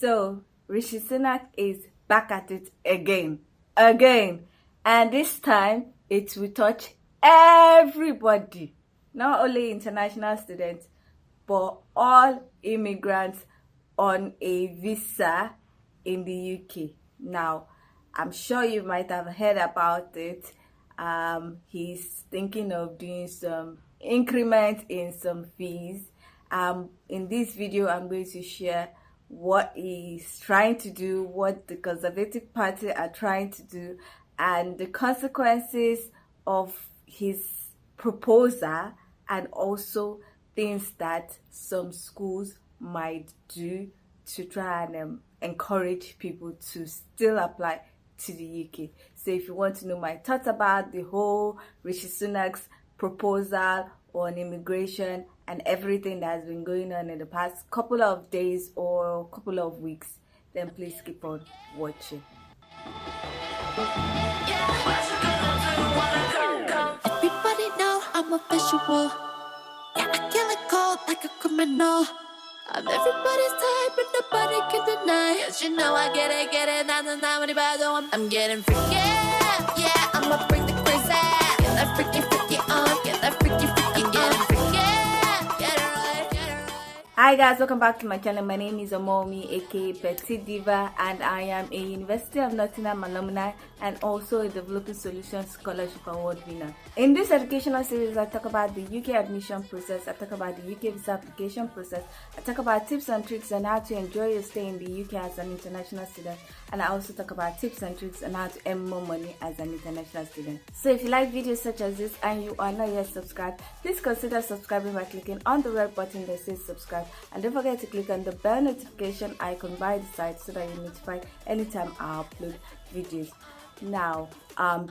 So Rishi Sunak is back at it again, and this time it will touch everybody, not only international students, but all immigrants on a visa in the UK. Now, I'm sure you might have heard about it. He's thinking of doing some increment in some fees. In this video, I'm going to share what he's trying to do, what the Conservative Party are trying to do, and the consequences of his proposal, and also things that some schools might do to try and encourage people to still apply to the UK. So if you want to know my thoughts about the whole Rishi Sunak's proposal on immigration and everything that has been going on in the past couple of days or couple of weeks, then please keep on watching. Everybody know I'm a visual. Yeah, I kill it cold like a criminal. I'm everybody's type, but nobody can deny. Yes, you know I get it, I'm getting freaky, yeah, I'ma bring the crazy. Get that freaky on, get that freaky on. Getting freaky, get it right. Hi guys, welcome back to my channel. My name is Omomi, aka Petite Diva, and I am a University of Nottingham alumni and also a Developing Solutions Scholarship Award winner. In this educational series, I talk about the UK admission process, I talk about the UK visa application process, I talk about tips and tricks on how to enjoy your stay in the UK as an international student, and I also talk about tips and tricks on how to earn more money as an international student. So if you like videos such as this and you are not yet subscribed, please consider subscribing by clicking on the red button that says subscribe, and don't forget to click on the bell notification icon by the side so that you're notified anytime I upload videos. Now,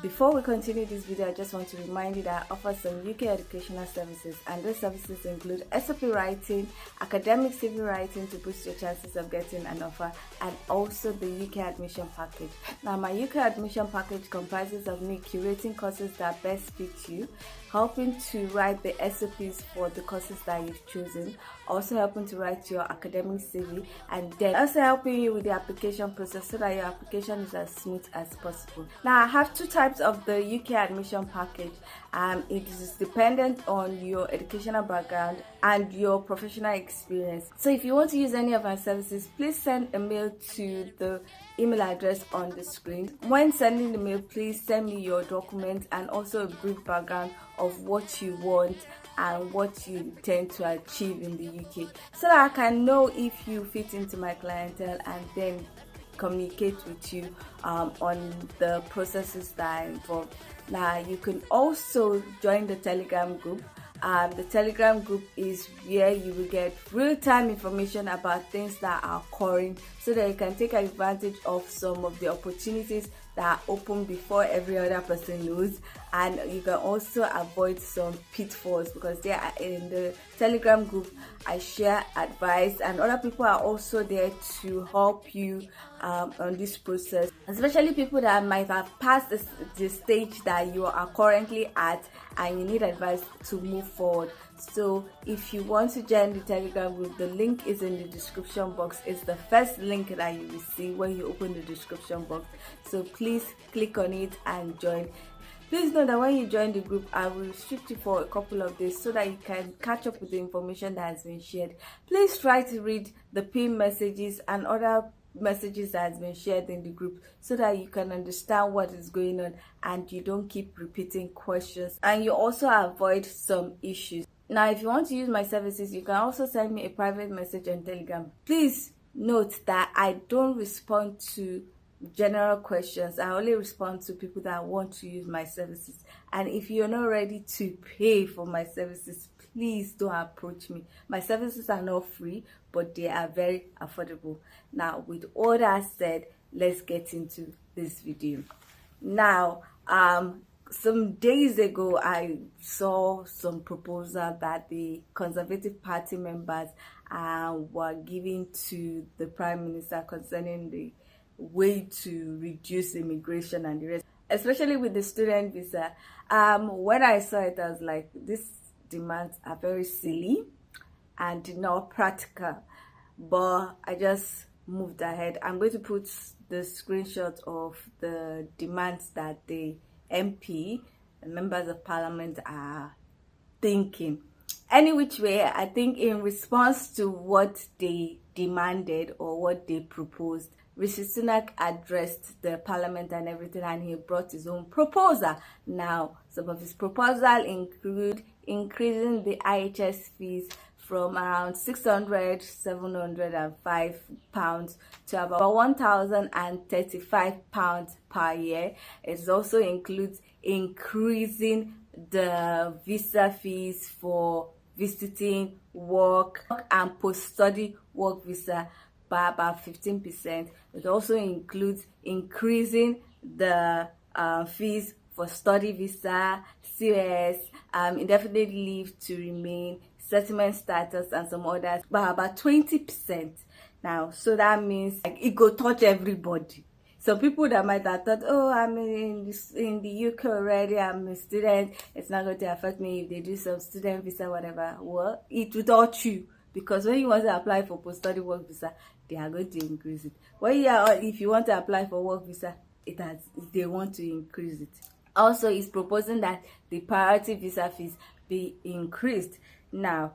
before we continue this video, I just want to remind you that I offer some UK educational services, and those services include SOP writing, academic CV writing to boost your chances of getting an offer, and also the UK admission package. Now, my UK admission package comprises of me curating courses that best fit you, helping to write the SOPs for the courses that you've chosen, also helping to write your academic CV, and then also helping you with the application process so that your application is as smooth as possible. Now, I have two types of the UK admission package. It is dependent on your educational background and your professional experience. So if you want to use any of our services, please send a mail to the email address on the screen. When sending the mail, please send me your documents and also a brief background of what you want and what you intend to achieve in the UK, so that I can know if you fit into my clientele and then communicate with you on the processes that are involved. Now, you can also join the Telegram group. The Telegram group is where you will get real-time information about things that are occurring, so that you can take advantage of some of the opportunities that are open before every other person knows, and you can also avoid some pitfalls, because they are in the Telegram group. I share advice, and other people are also there to help you on this process, especially people that might have passed the stage that you are currently at and you need advice to move forward. So if you want to join the Telegram group, the link is in the description box. It's the first link that you will see when you open the description box, so please click on it and join. Please know that when you join the group, I will restrict you for a couple of days so that you can catch up with the information that has been shared. Please try to read the pinned messages and other messages that has been shared in the group, so that you can understand what is going on and you don't keep repeating questions, and you also avoid some issues. Now, if you want to use my services, you can also send me a private message on Telegram. Please note that I don't respond to general questions. I only respond to people that want to use my services. And if you're not ready to pay for my services, please don't approach me. My services are not free, but they are very affordable. Now, with all that said, let's get into this video. Now, some days ago, I saw some proposal that the Conservative Party members were giving to the Prime Minister concerning the way to reduce immigration and the rest, especially with the student visa. When I saw it, I was like, these demands are very silly and not practical. But I just moved ahead. I'm going to put the screenshot of the demands that the MP, the members of parliament, are thinking. Any which way, I think in response to what they demanded or what they proposed, Rishi Sunak addressed the parliament and everything, and he brought his own proposal. Now, some of his proposal include increasing the IHS fees from around 600, 705 pounds to about 1,035 pounds per year. It also includes increasing the visa fees for visiting, work, and post-study work visa by about 15%. It also includes increasing the fees for study visa, COS, indefinite leave to remain, settlement status, and some others by about 20%. Now, so that means like it go touch everybody. Some people that might have thought, oh, I'm in the UK already, I'm a student, it's not going to affect me if they do some student visa, whatever. Well, it will touch you, because when you want to apply for post-study work visa, they are going to increase it. If you want to apply for work visa, they want to increase it. Also, it's proposing that the priority visa fees be increased. Now,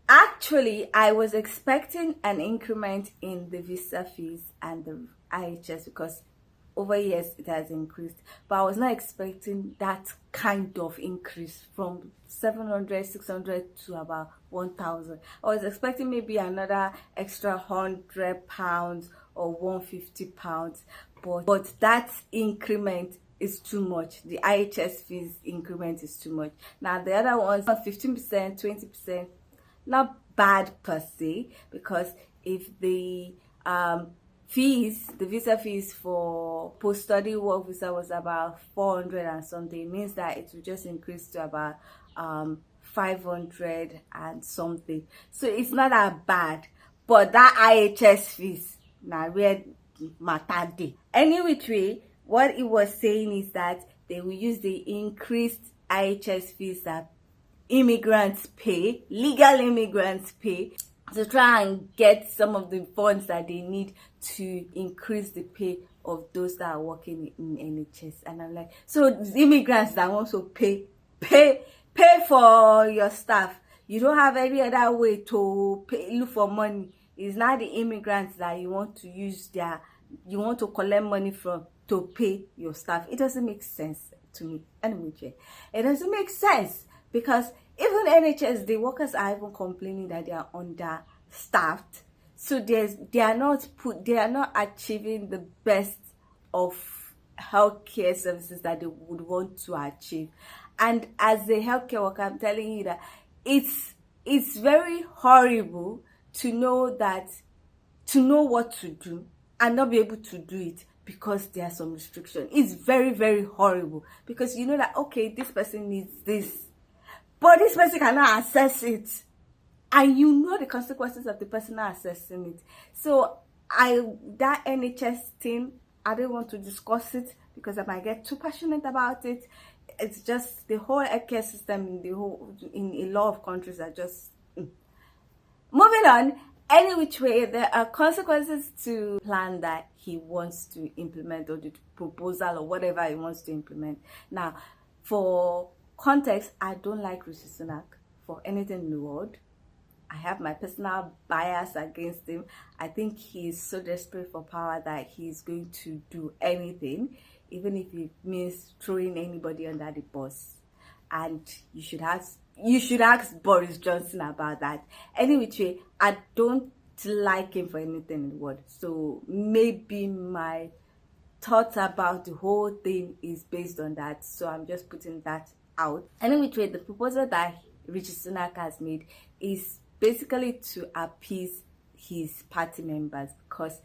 actually, I was expecting an increment in the visa fees and the IHS because over years it has increased, but I was not expecting that kind of increase from 700, 600 to about 1,000. I was expecting maybe another extra £100 or £150, but that increment is too much. The IHS fees increment is too much. Now the other ones, 15%, 20%, not bad per se, because if the visa fees for post-study work visa was about 400 and something, it means that it will just increase to about 500 and something. So it's not that bad, but that IHS fees, now where matter dey. Any which way, what it was saying is that they will use the increased IHS fees that immigrants pay, legal immigrants pay, to try and get some of the funds that they need to increase the pay of those that are working in NHS. And I'm like, so the immigrants that want to pay for your staff, you don't have any other way to look for money. It's not the immigrants that you want to use you want to collect money from to pay your staff. It doesn't make sense to me. Anyway, it doesn't make sense, because even NHS, the workers are even complaining that they are understaffed. So they are not achieving the best of healthcare services that they would want to achieve. And as a healthcare worker, I'm telling you that it's very horrible to know what to do and not be able to do it because there are some restrictions. It's very, very horrible, because you know that, okay, this person needs this, but this person cannot access it, and you know the consequences of the person not accessing it. So that NHS thing, I don't want to discuss it because I might get too passionate about it. It's just the whole healthcare system in a lot of countries are just moving on. Any which way, there are consequences to plan that he wants to implement, or the proposal or whatever he wants to implement. Now, for context, I don't like Rishi Sunak for anything in the world. I have my personal bias against him. I think he's so desperate for power that he's going to do anything, even if it means throwing anybody under the bus. And you should ask Boris Johnson about that. Anyway, I don't like him for anything in the world. So maybe my thoughts about the whole thing is based on that. So I'm just putting that out. Anyway, the proposal that Rishi Sunak has made is basically to appease his party members, because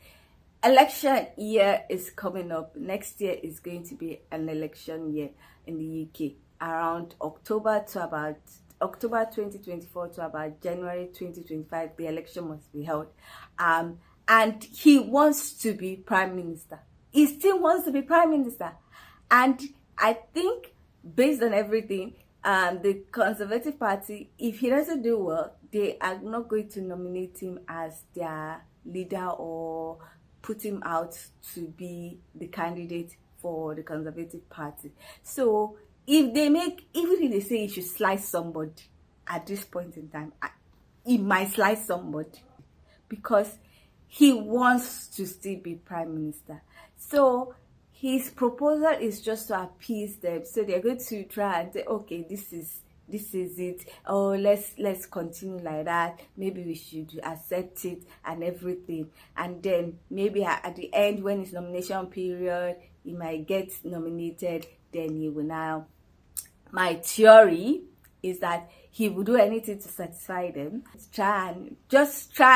election year is coming up. Next year is going to be an election year in the UK. Around October 2024 to about January 2025, the election must be held. And he wants to be prime minister. He still wants to be prime minister. And I think, based on everything, the Conservative Party, if he doesn't do well, they are not going to nominate him as their leader or put him out to be the candidate for the Conservative Party. So if they make, even if they say he should slice somebody at this point in time, he might slice somebody because he wants to still be prime minister. So his proposal is just to appease them. So they're going to try and say, okay, this is it. Oh, let's continue like that. Maybe we should accept it and everything. And then maybe at the end, when it's nomination period, he might get nominated. Then he will now. My theory is that he will do anything to satisfy them, try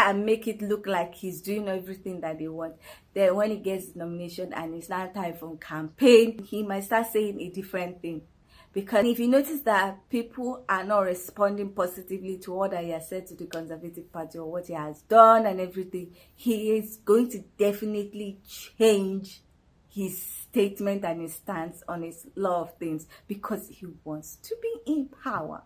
and make it look like he's doing everything that they want. Then when he gets the nomination and it's now time for campaign, he might start saying a different thing. Because if you notice that people are not responding positively to what he has said to the Conservative Party or what he has done and everything, he is going to definitely change his statement and his stance on his lot of things, because he wants to be in power.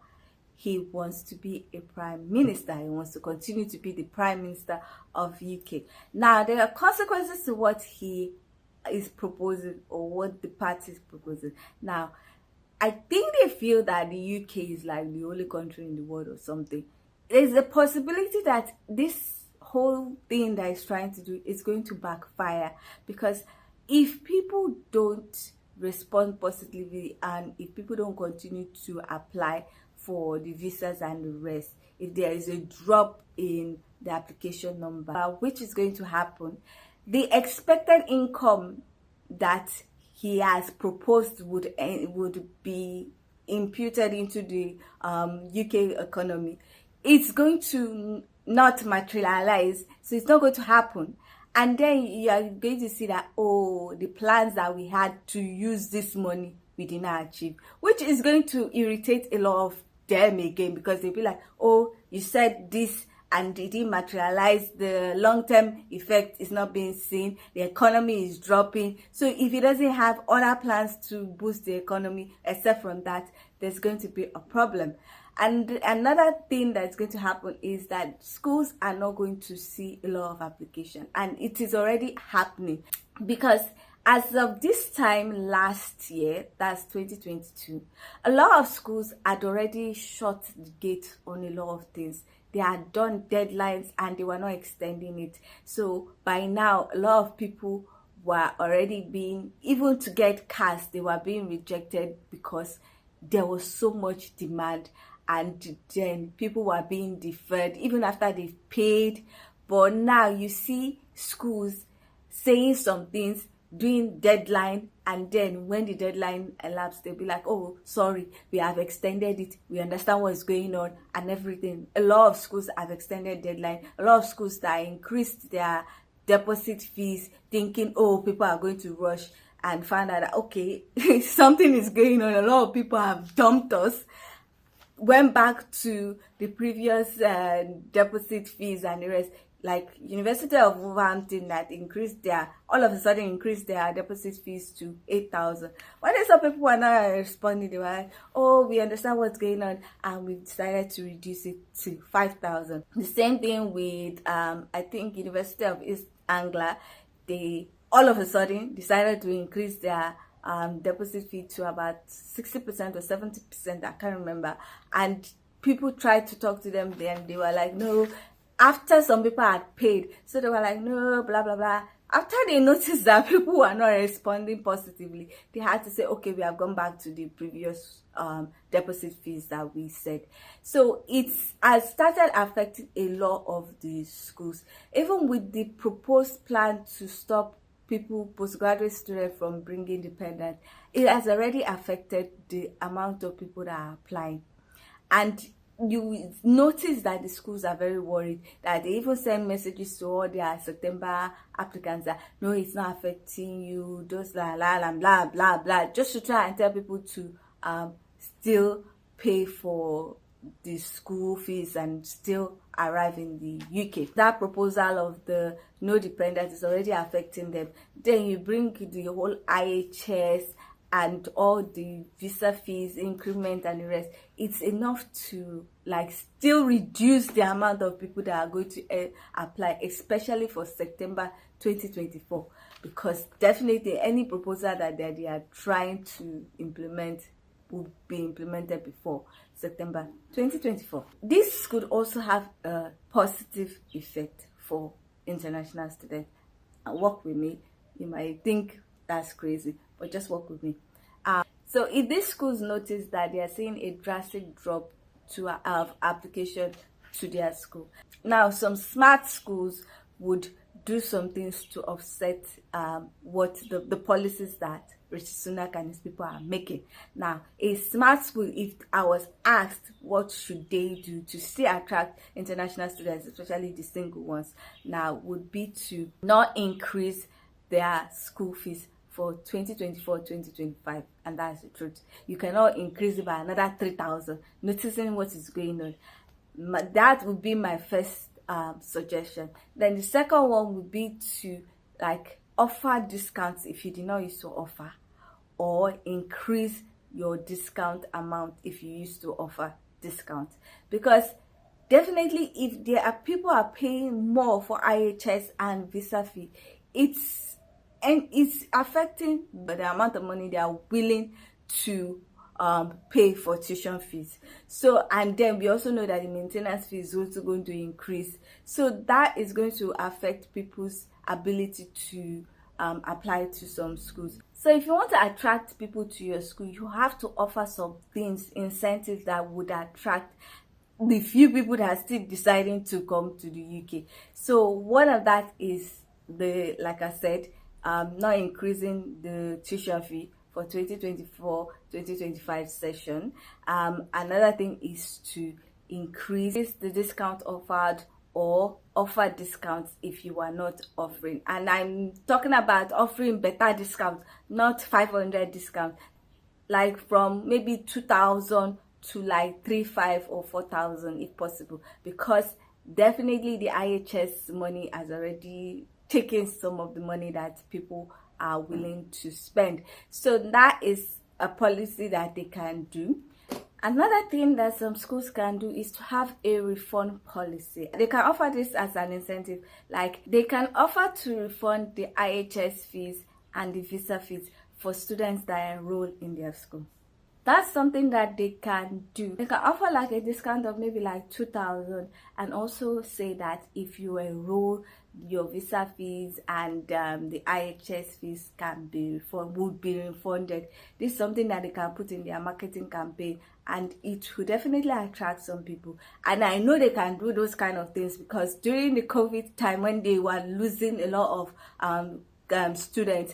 He wants to be a prime minister. He wants to continue to be the prime minister of UK. Now, there are consequences to what he is proposing or what the party is proposing. Now, I think they feel that the UK is like the only country in the world or something. There's a possibility that this whole thing that he's trying to do is going to backfire, because if people don't respond positively and if people don't continue to apply for the visas and the rest, if there is a drop in the application number, which is going to happen, the expected income that he has proposed would be imputed into the UK economy. It's going to not materialize, so it's not going to happen. And then you are going to see that, oh, the plans that we had to use this money, we did not achieve, which is going to irritate a lot of them again, because they'll be like, oh, you said this and it didn't materialize, the long-term effect is not being seen, the economy is dropping. So if he doesn't have other plans to boost the economy except from that, there's going to be a problem. And another thing that's going to happen is that schools are not going to see a lot of application, and it is already happening, because as of this time last year, that's 2022, a lot of schools had already shut the gate on a lot of things. They had done deadlines and they were not extending it. So by now, a lot of people were already being, even to get cars, they were being rejected because there was so much demand, and then people were being deferred even after they've paid. But now you see schools saying some things, doing deadline, and then when the deadline elapsed, they'll be like, oh, sorry, we have extended it, we understand what's going on and everything. A lot of schools have extended deadline. A lot of schools that increased their deposit fees, thinking, oh, people are going to rush, and found out that, okay, something is going on. A lot of people have dumped us, went back to the previous deposit fees and the rest. Like University of Wolverhampton that all of a sudden increased their deposit fees to 8,000. When they saw people were not responding, they were like, oh, we understand what's going on, and we decided to reduce it to 5,000. The same thing with I think University of East Anglia. They all of a sudden decided to increase their deposit fee to about 60% or 70%, I can't remember. And people tried to talk to them, then they were like, no, after some people had paid. So they were like, no, blah, blah, blah. After they noticed that people were not responding positively, they had to say, okay, we have gone back to the previous deposit fees that we said. So it has started affecting a lot of the schools. Even with the proposed plan to stop postgraduate students from bringing dependents, it has already affected the amount of people that are applying. And you notice that the schools are very worried, that they even send messages to all their September applicants that, no, it's not affecting you, just blah, blah, blah, blah, blah, just to try and tell people to still pay for the school fees and still arrive in the UK. That proposal of the no dependent is already affecting them. Then you bring the whole IHS and all the visa fees, increment and the rest. It's enough to like still reduce the amount of people that are going to apply, especially for September 2024, because definitely any proposal that they are trying to implement will be implemented before September 2024. This could also have a positive effect for international students. And work with me. You might think that's crazy, but just work with me. So if these schools notice that they are seeing a drastic drop to application to their school, now some smart schools would do some things to offset what the policies that Rishi Sunak and his people are making. Now, a smart school, if I was asked what should they do to still attract international students, especially the single ones, now would be to not increase their school fees for 2024-2025, and that's the truth. You cannot increase it by another 3,000. Noticing what is going on, that would be my first suggestion. Then the second one would be to offer discounts if you did not used to offer, or increase your discount amount if you used to offer discount. Because definitely if there are people are paying more for IHS and visa fee, it's affecting the amount of money they are willing to pay for tuition fees. So, and then we also know that the maintenance fee is also going to increase, so that is going to affect people's ability to apply to some schools. So if you want to attract people to your school, you have to offer some things, incentives that would attract the few people that are still deciding to come to the UK. So one of that is like I said, not increasing the tuition fee for 2024-2025 session. Another thing is to increase the discount offered, or offer discounts if you are not offering. And I'm talking about offering better discounts, not 500 discount, like from maybe 2,000 to like 3,500 or 4,000 if possible, because definitely the IHS money has already taken some of the money that people are willing to spend. So that is a policy that they can do. Another thing that some schools can do is to have a refund policy. They can offer this as an incentive, like they can offer to refund the IHS fees and the visa fees for students that enroll in their school. That's something that they can do. They can offer like a discount of maybe like 2,000, and also say that if you enroll, your visa fees and the IHS fees would be refunded. This is something that they can put in their marketing campaign, and it will definitely attract some people. And I know they can do those kind of things because during the COVID time, when they were losing a lot of students,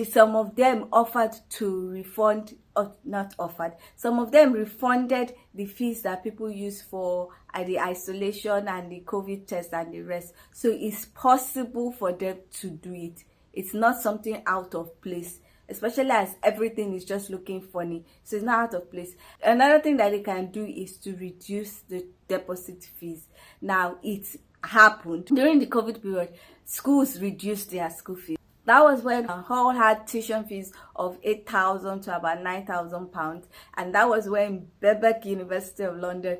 some of them offered to refund, or not offered, some of them refunded the fees that people use for the isolation and the COVID test and the rest. So it's possible for them to do it. It's not something out of place, especially as everything is just looking funny. So it's not out of place. Another thing that they can do is to reduce the deposit fees. Now, it happened during the COVID period, schools reduced their school fees. That was when Hull had tuition fees of 8,000 to about 9,000 pounds, and that was when Birkbeck University of London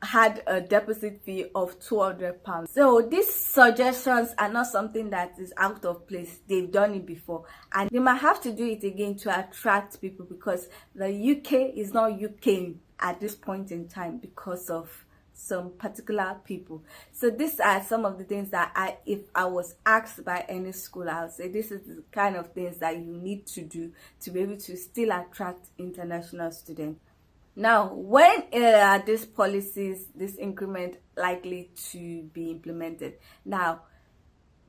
had a deposit fee of 200 pounds. So these suggestions are not something that is out of place. They've done it before, and they might have to do it again to attract people, because the UK is not UK at this point in time because of some particular people. So these are some of the things that if I was asked by any school, I would say this is the kind of things that you need to do to be able to still attract international students. Now, when are these policies, this increment, likely to be implemented? Now,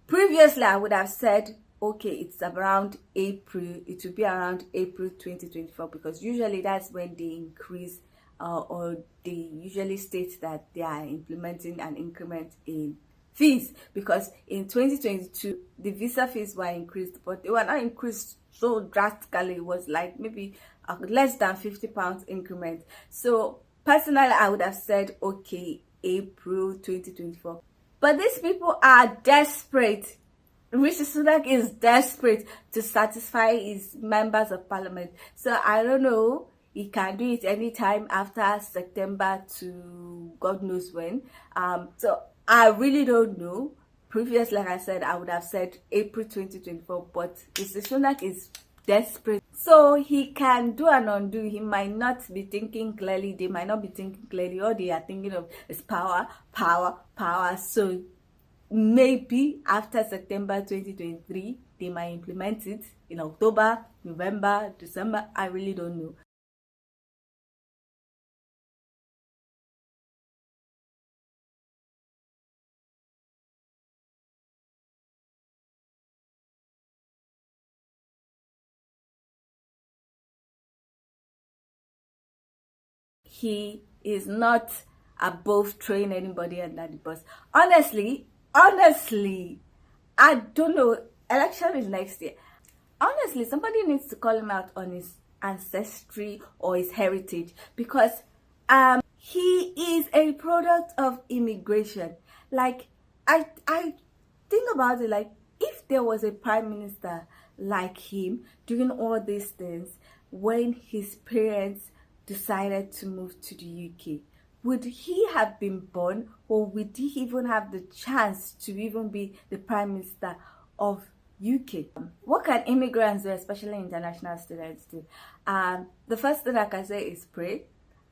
previously I would have said, okay, it's around April. It will be around April 2024, because usually that's when they increase or they usually state that they are implementing an increment in fees, because in 2022 the visa fees were increased, but they were not increased so drastically. It was like maybe less than £50 increment. So personally I would have said, okay, April 2024. But these people are desperate. Rishi Sunak is desperate to satisfy his members of parliament. So I don't know, he can do it anytime after September to God knows when. So I really don't know, Previous, like I said, I would have said April 2024, but Mr. Sunak is desperate, so he can do and undo. He might not be thinking clearly, they might not be thinking clearly. All they are thinking of is power, power, power. So maybe after September 2023 they might implement it in October, November, December. I really don't know. He is not above throwing anybody under the bus. Honestly, I don't know. Election is next year. Honestly, somebody needs to call him out on his ancestry or his heritage, because he is a product of immigration. Like, I think about it, like, if there was a prime minister like him doing all these things when his parents decided to move to the UK, would he have been born, or would he even have the chance to even be the prime minister of UK? What can immigrants do, especially international students, do? The first thing I can say is pray.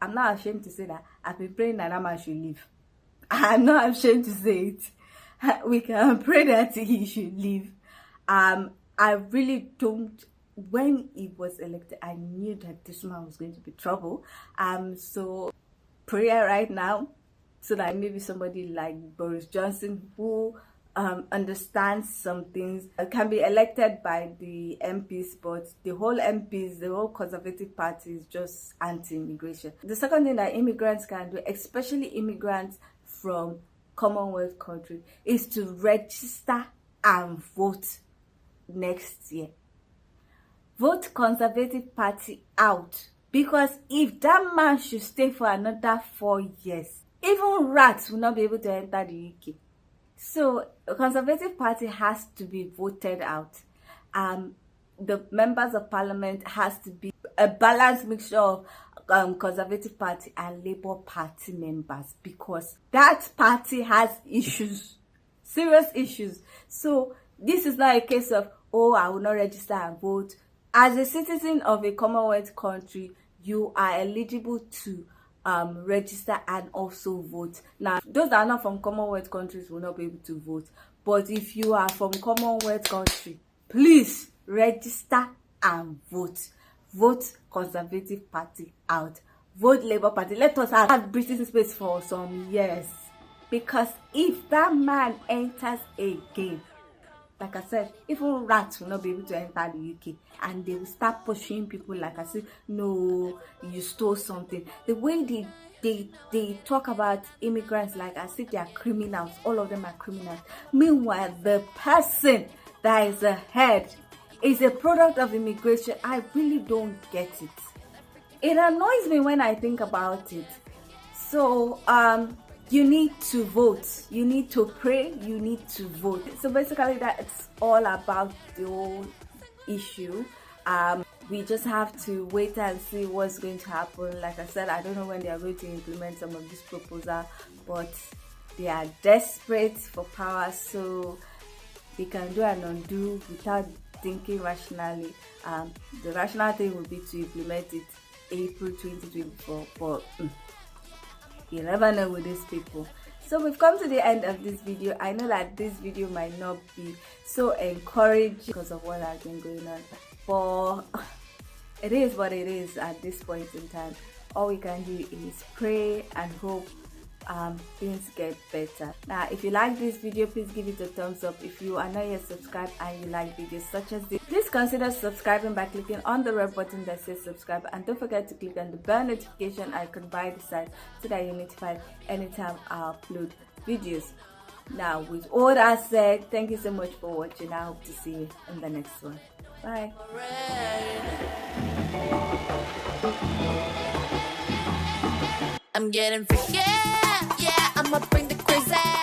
I'm not ashamed to say that. I've been praying that Nama should leave. I'm not ashamed to say it. We can pray that he should leave. I really don't. When he was elected, I knew that this man was going to be trouble. So prayer right now, so that maybe somebody like Boris Johnson, who understands some things, can be elected by the MPs, but the whole Conservative Party is just anti-immigration. The second thing that immigrants can do, especially immigrants from Commonwealth country, is to register and vote next year. Vote Conservative Party out, because if that man should stay for another 4 years, even rats will not be able to enter the UK. So the Conservative Party has to be voted out. The members of Parliament has to be a balanced mixture of Conservative Party and Labour Party members, because that party has issues, serious issues. So this is not a case of, oh, I will not register and vote. As a citizen of a Commonwealth country, you are eligible to register and also vote. Now, those that are not from Commonwealth countries will not be able to vote. But if you are from Commonwealth country, please register and vote. Vote Conservative Party out. Vote Labour Party. Let us have breathing space for some years. Because if that man enters again, like I said, even rats will not be able to enter the UK, and they will start pushing people like I said, no, you stole something. The way they talk about immigrants like as if they are criminals, all of them are criminals. Meanwhile, the person that is ahead is a product of immigration. I really don't get it. It annoys me when I think about it. So you need to vote, you need to pray, you need to vote. So basically that's all about the whole issue. We just have to wait and see what's going to happen. Like I said, I don't know when they are going to implement some of this proposal, but they are desperate for power, so they can do and undo without thinking rationally. The rational thing would be to implement it April 2024, but you never know with these people. So we've come to the end of this video. I know that this video might not be so encouraging because of what has been going on, but it is what it is at this point in time. All we can do is pray and hope things get better. Now, if you like this video, please give it a thumbs up. If you are not yet subscribed and you like videos such as this, please consider subscribing by clicking on the red button that says subscribe, and don't forget to click on the bell notification icon by the side so that you're notified anytime I upload videos. Now, with all that said, thank you so much for watching. I hope to see you in the next one. Bye. I'm getting freaky, yeah, I'ma bring the crazy.